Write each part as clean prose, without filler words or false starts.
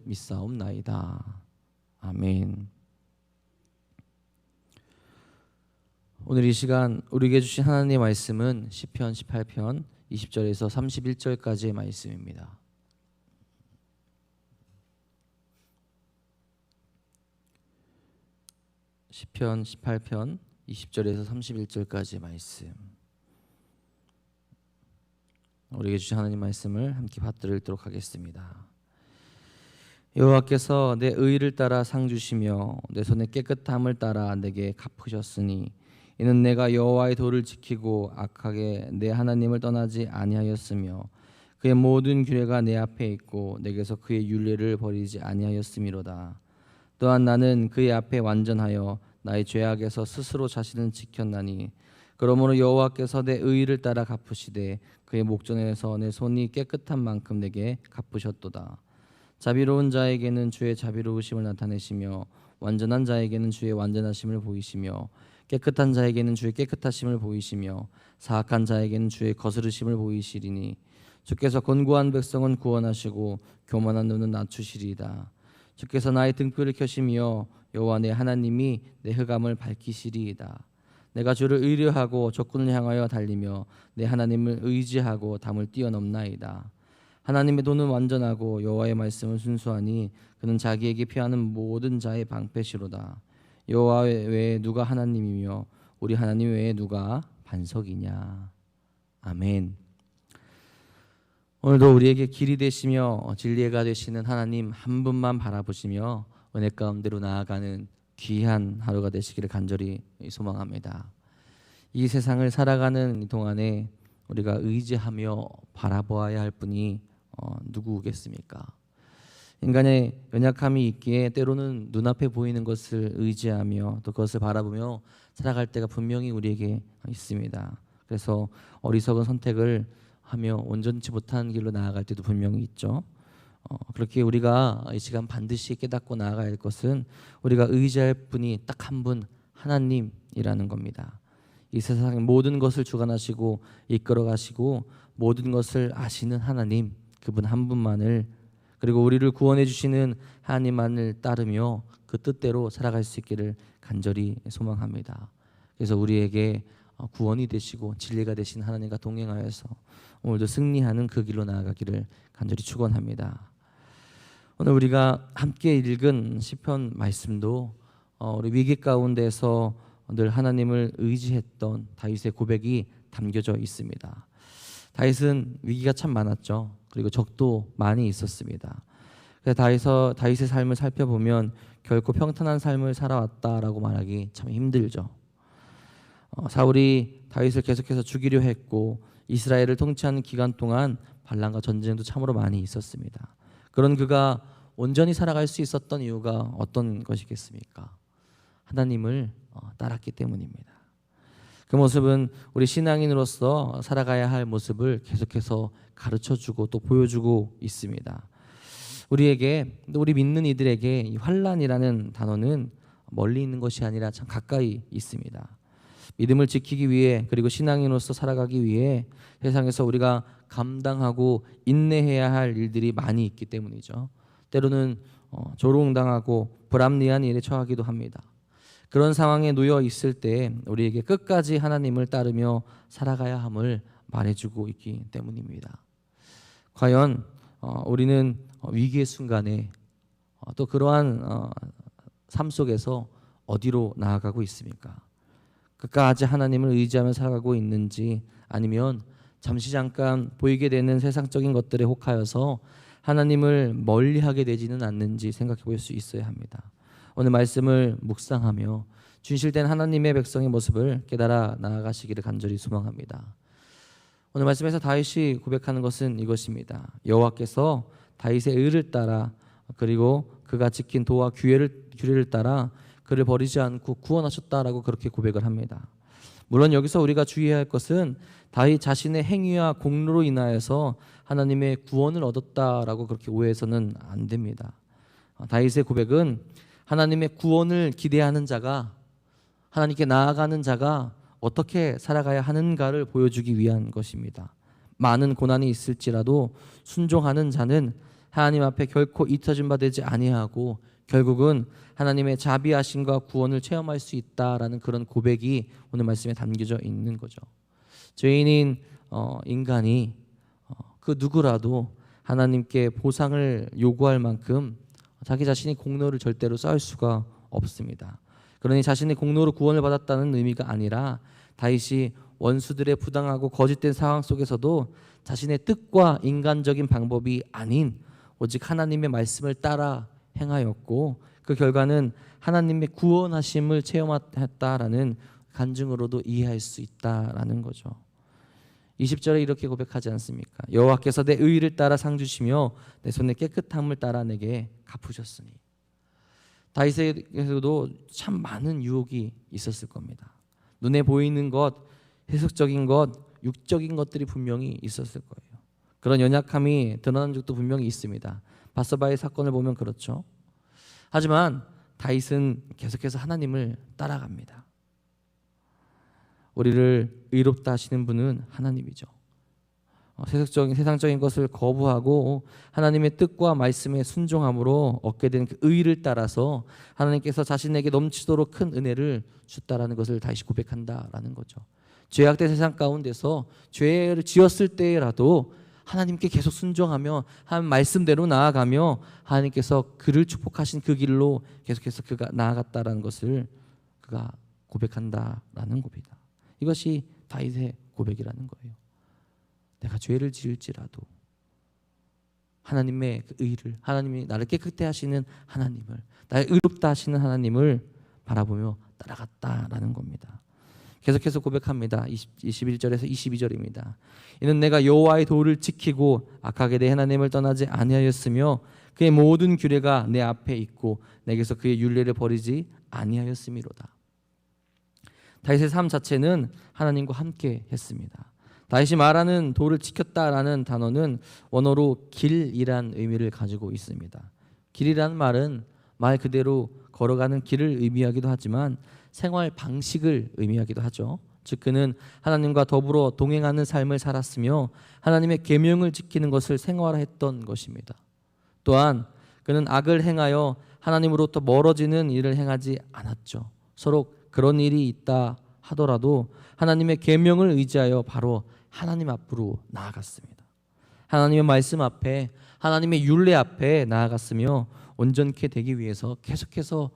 믿사옵나이다. 아멘. 오늘 이 시간 우리에게 주신 하나님의 말씀은 시편 18편 20절에서 31절까지의 말씀입니다. 시편 18편 20절에서 31절까지의 말씀. 우리에게 주신 하나님 말씀을 함께 받들도록 하겠습니다. 여호와께서 내 의를 따라 상 주시며 내 손의 깨끗함을 따라 내게 갚으셨으니 이는 내가 여호와의 도를 지키고 악하게 내 하나님을 떠나지 아니하였으며 그의 모든 규례가 내 앞에 있고 내게서 그의 율례를 버리지 아니하였음이로다. 또한 나는 그의 앞에 완전하여 나의 죄악에서 스스로 자신을 지켰나니 그러므로 여호와께서 내 의를 따라 갚으시되 그의 목전에서 내 손이 깨끗한 만큼 내게 갚으셨도다. 자비로운 자에게는 주의 자비로우심을 나타내시며 완전한 자에게는 주의 완전하심을 보이시며 깨끗한 자에게는 주의 깨끗하심을 보이시며 사악한 자에게는 주의 거스르심을 보이시리니 주께서 곤고한 백성은 구원하시고 교만한 눈은 낮추시리이다. 주께서 나의 등불을 켜시며 여호와 내 하나님이 내 흑암을 밝히시리이다. 내가 주를 의뢰하고 적군을 향하여 달리며 내 하나님을 의지하고 담을 뛰어넘나이다. 하나님의 도는 완전하고 여호와의 말씀은 순수하니 그는 자기에게 피하는 모든 자의 방패시로다. 여호와 외에 누가 하나님이며 우리 하나님 외에 누가 반석이냐. 아멘. 오늘도 우리에게 길이 되시며 진리가 되시는 하나님 한 분만 바라보시며 은혜 가운데로 나아가는 귀한 하루가 되시기를 간절히 소망합니다. 이 세상을 살아가는 동안에 우리가 의지하며 바라보아야 할 분이 누구겠습니까? 인간의 연약함이 있기에 때로는 눈앞에 보이는 것을 의지하며 또 그것을 바라보며 살아갈 때가 분명히 우리에게 있습니다. 그래서 어리석은 선택을 하며 온전치 못한 길로 나아갈 때도 분명히 있죠. 그렇게 우리가 이 시간 반드시 깨닫고 나아가야 할 것은 우리가 의지할 분이 딱 한 분 하나님이라는 겁니다. 이 세상의 모든 것을 주관하시고 이끌어 가시고 모든 것을 아시는 하나님, 그분 한 분만을, 그리고 우리를 구원해 주시는 하나님만을 따르며 그 뜻대로 살아갈 수 있기를 간절히 소망합니다. 그래서 우리에게 구원이 되시고 진리가 되신 하나님과 동행하여서 오늘도 승리하는 그 길로 나아가기를 간절히 축원합니다. 오늘 우리가 함께 읽은 시편 말씀도 우리 위기 가운데서 늘 하나님을 의지했던 다윗의 고백이 담겨져 있습니다. 다윗은 위기가 참 많았죠. 그리고 적도 많이 있었습니다. 그래서 다윗의 삶을 살펴보면 결코 평탄한 삶을 살아왔다라고 말하기 참 힘들죠. 사울이 다윗을 계속해서 죽이려 했고 이스라엘을 통치하는 기간 동안 반란과 전쟁도 참으로 많이 있었습니다. 그런 그가 온전히 살아갈 수 있었던 이유가 어떤 것이겠습니까? 하나님을 따랐기 때문입니다. 그 모습은 우리 신앙인으로서 살아가야 할 모습을 계속해서 가르쳐주고 또 보여주고 있습니다. 우리 믿는 이들에게 이 환난이라는 단어는 멀리 있는 것이 아니라 참 가까이 있습니다. 믿음을 지키기 위해 그리고 신앙인으로서 살아가기 위해 세상에서 우리가 감당하고 인내해야 할 일들이 많이 있기 때문이죠. 때로는 조롱당하고 불합리한 일에 처하기도 합니다. 그런 상황에 놓여 있을 때 우리에게 끝까지 하나님을 따르며 살아가야 함을 말해주고 있기 때문입니다. 과연 우리는 위기의 순간에 또 그러한 삶 속에서 어디로 나아가고 있습니까? 끝까지 하나님을 의지하며 살아가고 있는지, 아니면 잠시 잠깐 보이게 되는 세상적인 것들에 혹하여서 하나님을 멀리하게 되지는 않는지 생각해 볼 수 있어야 합니다. 오늘 말씀을 묵상하며 진실된 하나님의 백성의 모습을 깨달아 나아가시기를 간절히 소망합니다. 오늘 말씀에서 다윗이 고백하는 것은 이것입니다. 여호와께서 다윗의 의를 따라 그리고 그가 지킨 도와 규례를 따라 그를 버리지 않고 구원하셨다라고 그렇게 고백을 합니다. 물론 여기서 우리가 주의해야 할 것은 다윗 자신의 행위와 공로로 인하여서 하나님의 구원을 얻었다라고 그렇게 오해해서는 안 됩니다. 다윗의 고백은 하나님의 구원을 기대하는 자가, 하나님께 나아가는 자가 어떻게 살아가야 하는가를 보여주기 위한 것입니다. 많은 고난이 있을지라도 순종하는 자는 하나님 앞에 결코 잊혀진 바 되지 아니하고 결국은 하나님의 자비하심과 구원을 체험할 수 있다라는 그런 고백이 오늘 말씀에 담겨져 있는 거죠. 죄인인 인간이 그 누구라도 하나님께 보상을 요구할 만큼 자기 자신이 공로를 절대로 쌓을 수가 없습니다. 그러니 자신의 공로로 구원을 받았다는 의미가 아니라 다윗이 원수들의 부당하고 거짓된 상황 속에서도 자신의 뜻과 인간적인 방법이 아닌 오직 하나님의 말씀을 따라 행하였고 그 결과는 하나님의 구원하심을 체험했다라는 간증으로도 이해할 수 있다라는 거죠. 20절에 이렇게 고백하지 않습니까? 여호와께서 내 의를 따라 상 주시며 내 손의 깨끗함을 따라 내게 갚으셨으니. 다윗에게도 참 많은 유혹이 있었을 겁니다. 눈에 보이는 것, 세속적인 것, 육적인 것들이 분명히 있었을 거예요. 그런 연약함이 드러난 적도 분명히 있습니다. 바세바의 사건을 보면 그렇죠. 하지만 다윗은 계속해서 하나님을 따라갑니다. 우리를 의롭다 하시는 분은 하나님이죠. 세상적인 것을 거부하고 하나님의 뜻과 말씀에 순종함으로 얻게 된 그 의를 따라서 하나님께서 자신에게 넘치도록 큰 은혜를 주셨다라는 것을 다시 고백한다라는 거죠. 죄악된 세상 가운데서 죄를 지었을 때라도 하나님께 계속 순종하며 한 말씀대로 나아가며 하나님께서 그를 축복하신 그 길로 계속해서 그가 나아갔다라는 것을 그가 고백한다라는 겁니다. 이것이 다윗의 고백이라는 거예요. 내가 죄를 지을지라도 하나님의 그 의를, 하나님이 나를 깨끗해 하시는 하나님을, 나를 의롭다 하시는 하나님을 바라보며 따라갔다라는 겁니다. 계속해서 고백합니다. 21절에서 22절입니다. 이는 내가 여호와의 도를 지키고 악하게 내 하나님을 떠나지 아니하였으며 그의 모든 규례가 내 앞에 있고 내게서 그의 율례를 버리지 아니하였음이로다. 다윗의 삶 자체는 하나님과 함께 했습니다. 다윗이 말하는 도를 지켰다라는 단어는 원어로 길이란 의미를 가지고 있습니다. 길이라는 말은 말 그대로 걸어가는 길을 의미하기도 하지만 생활 방식을 의미하기도 하죠. 즉 그는 하나님과 더불어 동행하는 삶을 살았으며 하나님의 계명을 지키는 것을 생활화했던 것입니다. 또한 그는 악을 행하여 하나님으로부터 멀어지는 일을 행하지 않았죠. 서로 그런 일이 있다 하더라도 하나님의 계명을 의지하여 바로 하나님 앞으로 나아갔습니다. 하나님의 말씀 앞에, 하나님의 율례 앞에 나아갔으며 온전케 되기 위해서 계속해서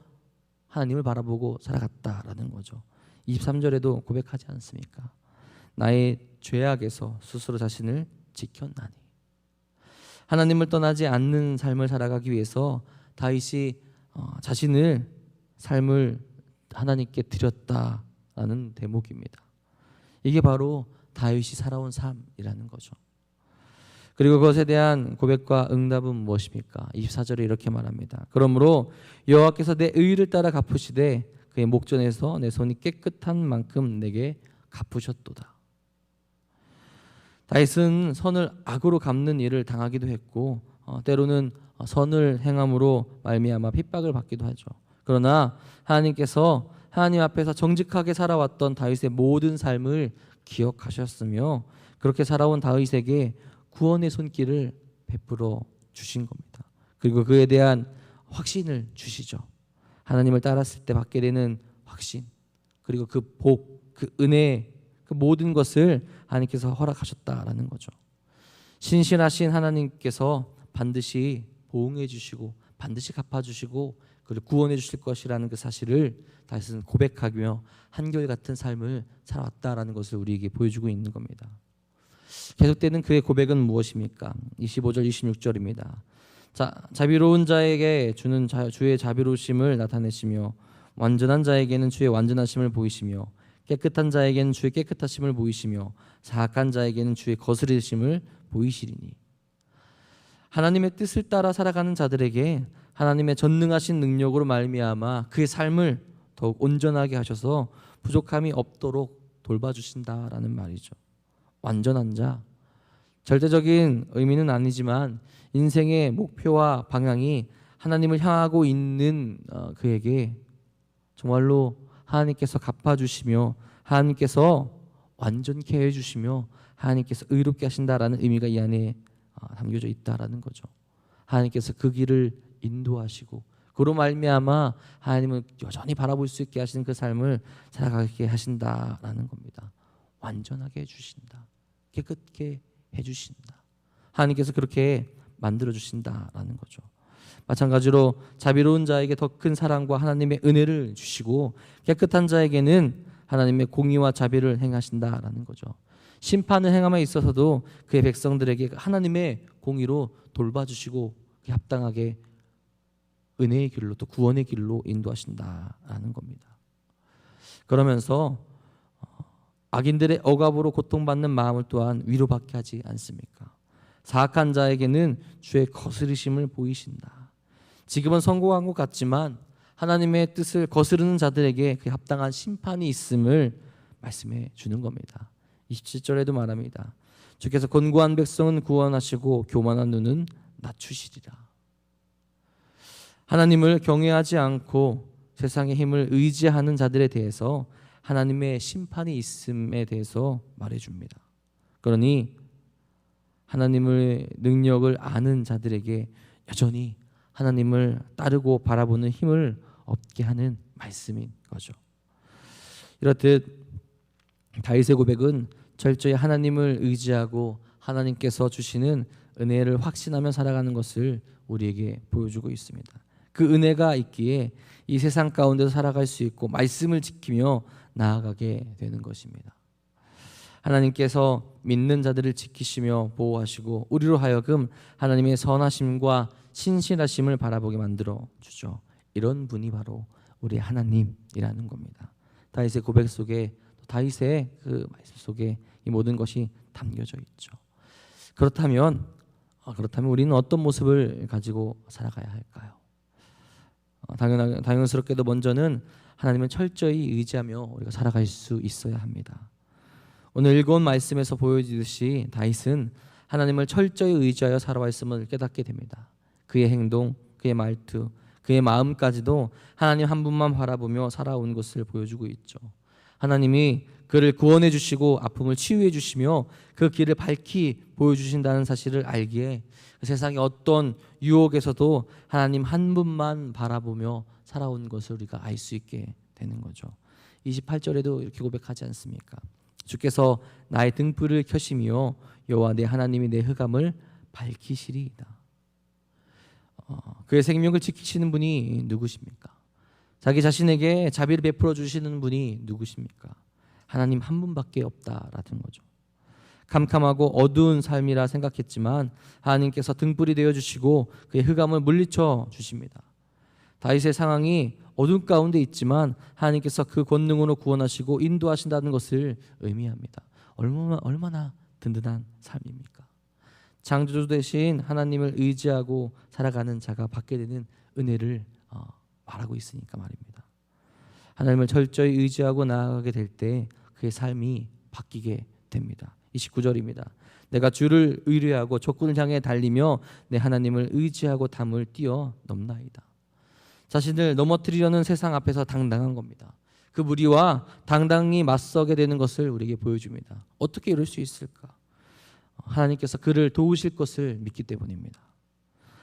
하나님을 바라보고 살아갔다라는 거죠. 23절에도 고백하지 않습니까? 나의 죄악에서 스스로 자신을 지켰나니. 하나님을 떠나지 않는 삶을 살아가기 위해서 다윗이 자신을 삶을 하나님께 드렸다라는 대목입니다. 이게 바로 다윗이 살아온 삶이라는 거죠. 그리고 그것에 대한 고백과 응답은 무엇입니까? 24절에 이렇게 말합니다. 그러므로 여호와께서 내 의를 따라 갚으시되 그의 목전에서 내 손이 깨끗한 만큼 내게 갚으셨도다. 다윗은 선을 악으로 갚는 일을 당하기도 했고 때로는 선을 행함으로 말미암아 핍박을 받기도 하죠. 그러나 하나님께서 하나님 앞에서 정직하게 살아왔던 다윗의 모든 삶을 기억하셨으며 그렇게 살아온 다윗에게 구원의 손길을 베풀어 주신 겁니다. 그리고 그에 대한 확신을 주시죠. 하나님을 따랐을 때 받게 되는 확신, 그리고 그 복, 그 은혜, 그 모든 것을 하나님께서 허락하셨다라는 거죠. 신실하신 하나님께서 반드시 보응해 주시고 반드시 갚아주시고 그리고 구원해 주실 것이라는 그 사실을 다윗은 고백하며 한결같은 삶을 살아왔다라는 것을 우리에게 보여주고 있는 겁니다. 계속되는 그의 고백은 무엇입니까? 25절 26절입니다. 자비로운 자에게 주는 주의 자비로우심을 나타내시며 완전한 자에게는 주의 완전하심을 보이시며 깨끗한 자에게는 주의 깨끗하심을 보이시며 사악한 자에게는 주의 거스르심을 보이시리니. 하나님의 뜻을 따라 살아가는 자들에게 하나님의 전능하신 능력으로 말미암아 그의 삶을 더욱 온전하게 하셔서 부족함이 없도록 돌봐주신다라는 말이죠. 완전한 자, 절대적인 의미는 아니지만 인생의 목표와 방향이 하나님을 향하고 있는 그에게 정말로 하나님께서 갚아주시며 하나님께서 완전케 해주시며 하나님께서 의롭게 하신다라는 의미가 이 안에 담겨져 있다라는 거죠. 하나님께서 그 길을 인도하시고 그로 말미암아 하나님은 여전히 바라볼 수 있게 하시는 그 삶을 살아가게 하신다라는 겁니다. 완전하게 해주신다. 깨끗게 해주신다. 하나님께서 그렇게 만들어 주신다라는 거죠. 마찬가지로 자비로운 자에게 더 큰 사랑과 하나님의 은혜를 주시고 깨끗한 자에게는 하나님의 공의와 자비를 행하신다라는 거죠. 심판을 행함에 있어서도 그의 백성들에게 하나님의 공의로 돌봐주시고 합당하게 은혜의 길로 또 구원의 길로 인도하신다라는 겁니다. 그러면서 악인들의 억압으로 고통받는 마음을 또한 위로받게 하지 않습니까? 사악한 자에게는 주의 거스르심을 보이신다. 지금은 성공한 것 같지만 하나님의 뜻을 거스르는 자들에게 그 합당한 심판이 있음을 말씀해 주는 겁니다. 27절에도 말합니다. 주께서 곤고한 백성은 구원하시고 교만한 눈은 낮추시리라. 하나님을 경외하지 않고 세상의 힘을 의지하는 자들에 대해서 하나님의 심판이 있음에 대해서 말해줍니다. 그러니 하나님의 능력을 아는 자들에게 여전히 하나님을 따르고 바라보는 힘을 얻게 하는 말씀인 거죠. 이렇듯 다윗의 고백은 철저히 하나님을 의지하고 하나님께서 주시는 은혜를 확신하며 살아가는 것을 우리에게 보여주고 있습니다. 그 은혜가 있기에 이 세상 가운데서 살아갈 수 있고 말씀을 지키며 나아가게 되는 것입니다. 하나님께서 믿는 자들을 지키시며 보호하시고 우리로 하여금 하나님의 선하심과 신실하심을 바라보게 만들어 주죠. 이런 분이 바로 우리 하나님이라는 겁니다. 다윗의 고백 속에 다윗의 그 말씀 속에 이 모든 것이 담겨져 있죠. 그렇다면 우리는 어떤 모습을 가지고 살아가야 할까요? 당연스럽게도 먼저는 하나님을 철저히 의지하며 우리가 살아갈 수 있어야 합니다. 오늘 읽어온 말씀에서 보여지듯이 다윗은 하나님을 철저히 의지하여 살아왔음을 깨닫게 됩니다. 그의 행동, 그의 말투, 그의 마음까지도 하나님 한 분만 바라보며 살아온 것을 보여주고 있죠. 하나님이 그를 구원해 주시고 아픔을 치유해 주시며 그 길을 밝히 보여주신다는 사실을 알기에 그 세상의 어떤 유혹에서도 하나님 한 분만 바라보며 살아온 것을 우리가 알 수 있게 되는 거죠. 28절에도 이렇게 고백하지 않습니까? 주께서 나의 등불을 켜시며 여호와 내 하나님이 내 흑암을 밝히시리이다. 그의 생명을 지키시는 분이 누구십니까? 자기 자신에게 자비를 베풀어 주시는 분이 누구십니까? 하나님 한 분밖에 없다라는 거죠. 캄캄하고 어두운 삶이라 생각했지만 하나님께서 등불이 되어 주시고 그의 흑암을 물리쳐 주십니다. 다윗의 상황이 어둠 가운데 있지만 하나님께서 그 권능으로 구원하시고 인도하신다는 것을 의미합니다. 얼마나 든든한 삶입니까? 창조주 대신 하나님을 의지하고 살아가는 자가 받게 되는 은혜를 말하고 있으니까 말입니다. 하나님을 철저히 의지하고 나아가게 될 때 그의 삶이 바뀌게 됩니다. 29절입니다. 내가 주를 의뢰하고 적군을 향해 달리며 내 하나님을 의지하고 담을 뛰어 넘나이다. 자신을 넘어뜨리려는 세상 앞에서 당당한 겁니다. 그 무리와 당당히 맞서게 되는 것을 우리에게 보여줍니다. 어떻게 이럴 수 있을까? 하나님께서 그를 도우실 것을 믿기 때문입니다.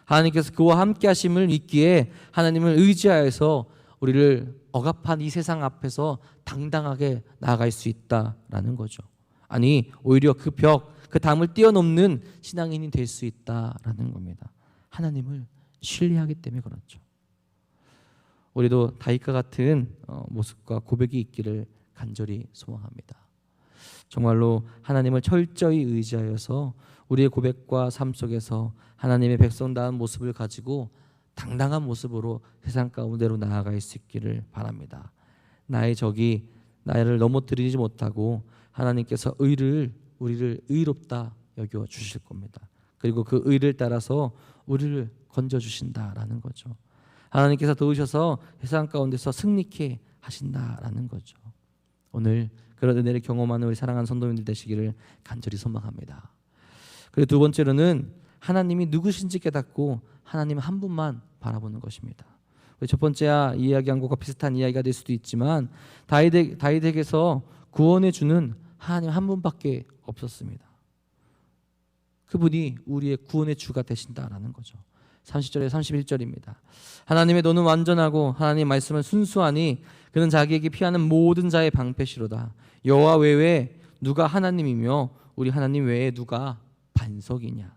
하나님께서 그와 함께 하심을 믿기에 하나님을 의지하여서 우리를 억압한 이 세상 앞에서 당당하게 나아갈 수 있다라는 거죠. 아니 오히려 그 벽, 그 담을 뛰어넘는 신앙인이 될 수 있다라는 겁니다. 하나님을 신뢰하기 때문에 그렇죠. 우리도 다윗과 같은 모습과 고백이 있기를 간절히 소망합니다. 정말로 하나님을 철저히 의지하여서 우리의 고백과 삶 속에서 하나님의 백성다운 모습을 가지고 당당한 모습으로 세상 가운데로 나아갈 수 있기를 바랍니다. 나의 적이 나를 넘어뜨리지 못하고 하나님께서 우리를 의롭다 여겨 주실 겁니다. 그리고 그 의를 따라서 우리를 건져 주신다라는 거죠. 하나님께서 도우셔서 세상 가운데서 승리케 하신다라는 거죠. 오늘 그런 은혜를 경험하는 우리 사랑하는 성도님들 되시기를 간절히 소망합니다. 그리고 두 번째로는 하나님이 누구신지 깨닫고 하나님 한 분만 바라보는 것입니다. 첫 번째 이야기한 것과 비슷한 이야기가 될 수도 있지만 다윗에게서 구원해 주는 하나님 한 분밖에 없었습니다. 그분이 우리의 구원의 주가 되신다라는 거죠. 30절에 31절입니다. 하나님의 도는 완전하고 하나님의 말씀은 순수하니 그는 자기에게 피하는 모든 자의 방패시로다. 여호와 외에 누가 하나님이며 우리 하나님 외에 누가 반석이냐.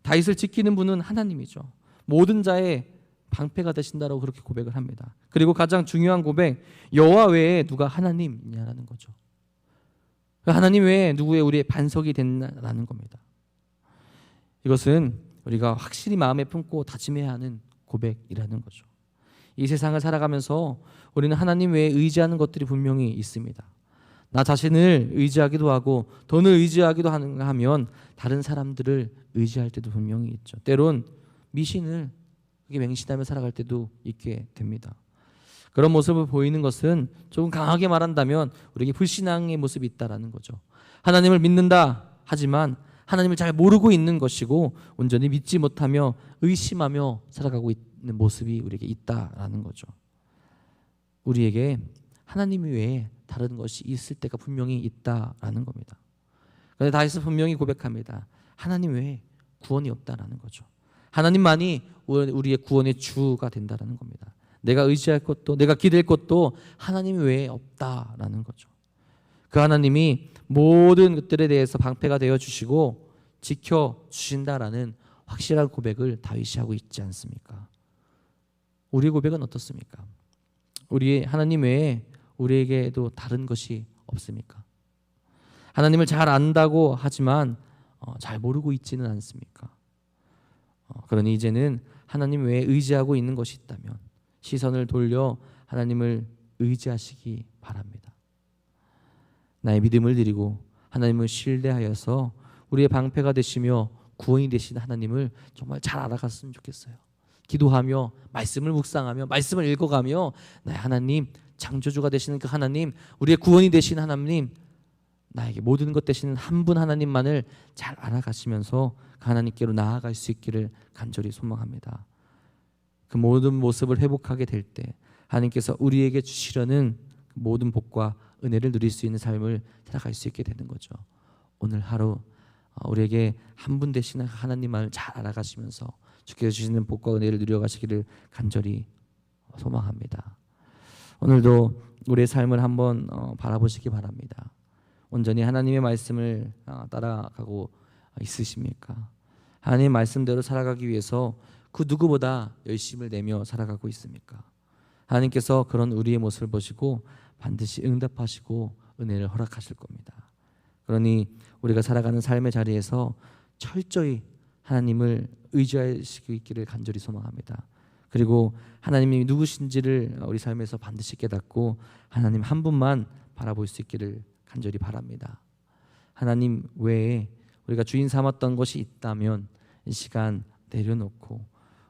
다윗을 지키는 분은 하나님이죠. 모든 자의 방패가 되신다라고 그렇게 고백을 합니다. 그리고 가장 중요한 고백, 여호와 외에 누가 하나님이냐라는 거죠. 하나님 외에 누구의 우리의 반석이 됐나라는 겁니다. 이것은 우리가 확실히 마음에 품고 다짐해야 하는 고백이라는 거죠. 이 세상을 살아가면서 우리는 하나님 외에 의지하는 것들이 분명히 있습니다. 나 자신을 의지하기도 하고 돈을 의지하기도 하면 다른 사람들을 의지할 때도 분명히 있죠. 때론 미신을 그게 맹신하며 살아갈 때도 있게 됩니다. 그런 모습을 보이는 것은 조금 강하게 말한다면 우리에게 불신앙의 모습이 있다라는 거죠. 하나님을 믿는다 하지만 하나님을 잘 모르고 있는 것이고 온전히 믿지 못하며 의심하며 살아가고 있는 모습이 우리에게 있다라는 거죠. 우리에게 하나님 외에 다른 것이 있을 때가 분명히 있다라는 겁니다. 그런데 다윗은 분명히 고백합니다. 하나님 외에 구원이 없다라는 거죠. 하나님만이 우리의 구원의 주가 된다라는 겁니다. 내가 의지할 것도 내가 기댈 것도 하나님 외에 없다라는 거죠. 그 하나님이 모든 것들에 대해서 방패가 되어 주시고 지켜 주신다라는 확실한 고백을 다윗이 하고 있지 않습니까? 우리의 고백은 어떻습니까? 우리의 하나님 외에 우리에게도 다른 것이 없습니까? 하나님을 잘 안다고 하지만 잘 모르고 있지는 않습니까? 그러니 이제는 하나님 외에 의지하고 있는 것이 있다면 시선을 돌려 하나님을 의지하시기 바랍니다. 나의 믿음을 드리고 하나님을 신뢰하여서 우리의 방패가 되시며 구원이 되신 하나님을 정말 잘 알아갔으면 좋겠어요. 기도하며 말씀을 묵상하며 말씀을 읽어가며 나의 하나님, 창조주가 되시는 그 하나님, 우리의 구원이 되신 하나님, 나에게 모든 것 되시는 한 분 하나님만을 잘 알아가시면서 그 하나님께로 나아갈 수 있기를 간절히 소망합니다. 그 모든 모습을 회복하게 될 때 하나님께서 우리에게 주시려는 모든 복과 은혜를 누릴 수 있는 삶을 살아갈 수 있게 되는 거죠. 오늘 하루 우리에게 한 분 되시는 하나님만을 잘 알아가시면서 주께서 주시는 복과 은혜를 누려가시기를 간절히 소망합니다. 오늘도 우리의 삶을 한번 바라보시기 바랍니다. 온전히 하나님의 말씀을 따라가고 있으십니까? 하나님의 말씀대로 살아가기 위해서 그 누구보다 열심을 내며 살아가고 있습니까? 하나님께서 그런 우리의 모습을 보시고 반드시 응답하시고 은혜를 허락하실 겁니다. 그러니 우리가 살아가는 삶의 자리에서 철저히 하나님을 의지할 수 있기를 간절히 소망합니다. 그리고 하나님이 누구신지를 우리 삶에서 반드시 깨닫고 하나님 한 분만 바라볼 수 있기를 간절히 바랍니다. 하나님 외에 우리가 주인 삼았던 것이 있다면 이 시간 내려놓고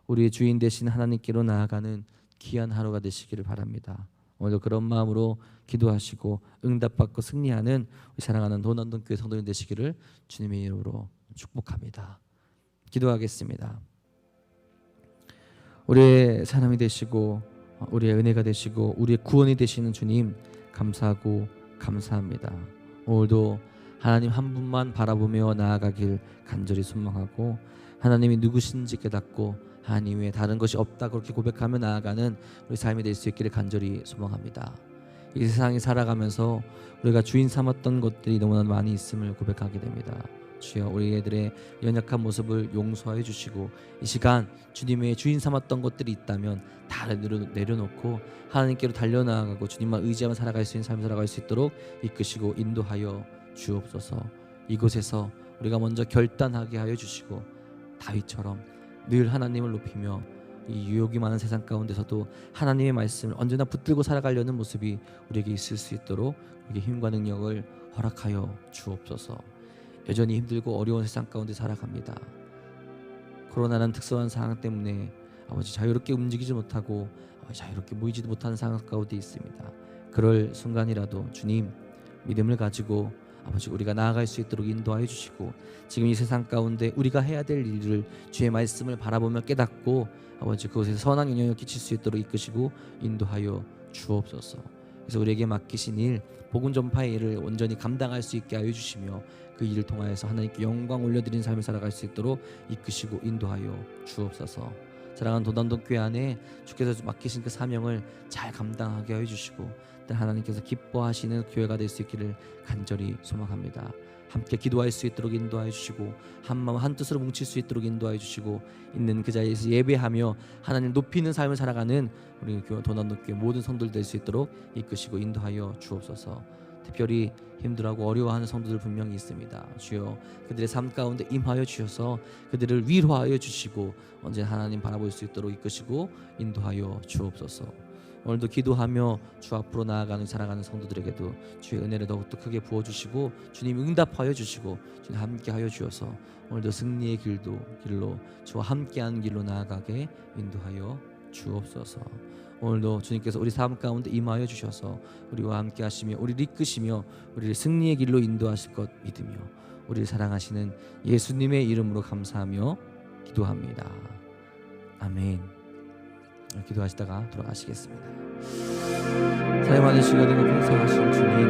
우리의 주인 되신 하나님께로 나아가는 귀한 하루가 되시기를 바랍니다. 오늘도 그런 마음으로 기도하시고 응답받고 승리하는 우리 사랑하는 도난동교회 성도님 되시기를 주님의 이름으로 축복합니다. 기도하겠습니다. 우리의 사람이 되시고 우리의 은혜가 되시고 우리의 구원이 되시는 주님 감사하고 감사합니다. 오늘도 하나님 한 분만 바라보며 나아가길 간절히 소망하고 하나님이 누구신지 깨닫고 하나님 외에 다른 것이 없다 그렇게 고백하며 나아가는 우리 삶이 될 수 있기를 간절히 소망합니다. 이 세상에 살아가면서 우리가 주인 삼았던 것들이 너무나 많이 있음을 고백하게 됩니다. 주여 우리들의 연약한 모습을 용서해 주시고 이 시간 주님의 주인 삼았던 것들이 있다면 다 내려놓고 하나님께로 달려나가고 주님만 의지하며 살아갈 수 있는 삶을 살아갈 수 있도록 이끄시고 인도하여 주옵소서. 이곳에서 우리가 먼저 결단하게 하여 주시고 다윗처럼 늘 하나님을 높이며 이 유혹이 많은 세상 가운데서도 하나님의 말씀을 언제나 붙들고 살아가려는 모습이 우리에게 있을 수 있도록 우리에게 힘과 능력을 허락하여 주옵소서. 여전히 힘들고 어려운 세상 가운데 살아갑니다. 코로나는 특수한 상황 때문에 아버지 자유롭게 움직이지 못하고 자유롭게 모이지도 못하는 상황 가운데 있습니다. 그럴 순간이라도 주님 믿음을 가지고 아버지 우리가 나아갈 수 있도록 인도하여 주시고 지금 이 세상 가운데 우리가 해야 될 일을 주의 말씀을 바라보며 깨닫고 아버지 그곳에서 선한 영향을 끼칠 수 있도록 이끄시고 인도하여 주옵소서. 그래서 우리에게 맡기신 일, 복음 전파의 일을 온전히 감당할 수 있게 하여 주시며 그 일을 통하여서 하나님께 영광 올려드리는 삶을 살아갈 수 있도록 이끄시고 인도하여 주옵소서. 사랑하는 도단독교회 안에 주께서 맡기신 그 사명을 잘 감당하게 하여 주시고 하나님께서 기뻐하시는 교회가 될 수 있기를 간절히 소망합니다. 함께 기도할 수 있도록 인도하여 주시고 한마음 한뜻으로 뭉칠 수 있도록 인도하여 주시고 있는 그 자리에서 예배하며 하나님 높이는 삶을 살아가는 우리 도난독교회 모든 성도들 될 수 있도록 이끄시고 인도하여 주옵소서. 특별히 힘들어하고 어려워하는 성도들 분명히 있습니다. 주여 그들의 삶 가운데 임하여 주셔서 그들을 위로하여 주시고 언제나 하나님 바라볼 수 있도록 이끄시고 인도하여 주옵소서. 오늘도 기도하며 주 앞으로 나아가는 살아가는 성도들에게도 주의 은혜를 더욱더 크게 부어주시고 주님 응답하여 주시고 주님 함께하여 주셔서 오늘도 승리의 길로 주와 함께하는 길로 나아가게 인도하여 주옵소서. 오늘도 주님께서 우리 삶 가운데 임하여 주셔서 우리와 함께 하시며 우리를 이끄시며 우리를 승리의 길로 인도하실 것 믿으며 우리를 사랑하시는 예수님의 이름으로 감사하며 기도합니다. 아멘. 기도하시다가 돌아가시겠습니다. 사랑하는 시간이고 봉사하신 주님,